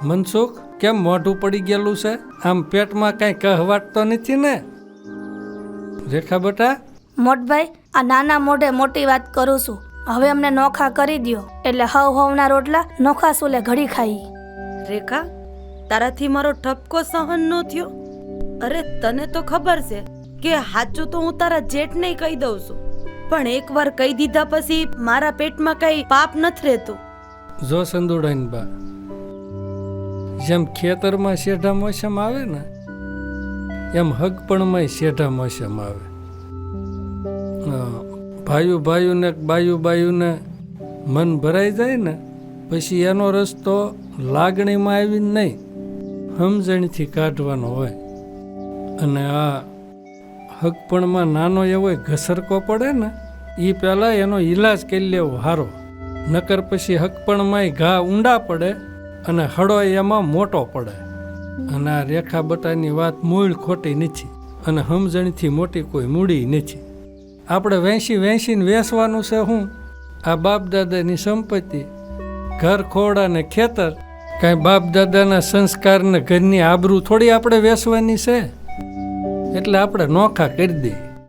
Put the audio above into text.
મનસુખ, કેમ મોઢું પડી ગયેલું છે? આમ પેટમાં કઈ કહેવાટ તો નથી ને? રેખા બેટા, મોટભાઈ, આ નાના મોઢે મોટી વાત કરું છું. હવે અમને નોખા કરી દ્યો, એટલે હવના રોટલા નોખા સુલે ઘડી ખાઈ. રેખા, તારાથી મારો ઠપકો સહન ન થયો? અરે તને તો ખબર છે કે સાચું તો હું તારા જેઠને કહી દઉં છું, પણ એકવાર કહી દીધા પછી મારા પેટમાં કઈ પાપ નથી રહેતું. જો સંદુડાઈન બા, જેમ ખેતરમાં શેઢા મોસમ આવે ને એમ હગપણમાં શેઢા મોસમ આવે. ભાઈઓને બાયુને મન ભરાઈ જાય ને પછી એનો રસ્તો લાગણીમાં આવીને નહીં, સમજણથી કાઢવાનો હોય. અને આ હગપણમાં નાનો એવો ઘસરકો પડે ને એ પહેલાં એનો ઈલાજ કરી લેવો સારો, નકર પછી હગપણમાંય ઘા ઊંડા પડે અને હળો એમાં મોટો પડે. અને આ રેખા બટાની વાત મૂળ ખોટી નથી અને સમજણથી મોટી કોઈ મૂડી નથી. આપણે વેચીને વેચવાનું છે શું? આ બાપ દાદાની સંપત્તિ, ઘર ખોડા ને ખેતર, કાંઈ બાપ દાદાના સંસ્કાર ને ઘરની આબરૂ થોડી આપણે વેચવાની છે. એટલે આપણે નોખા કરી દઈએ.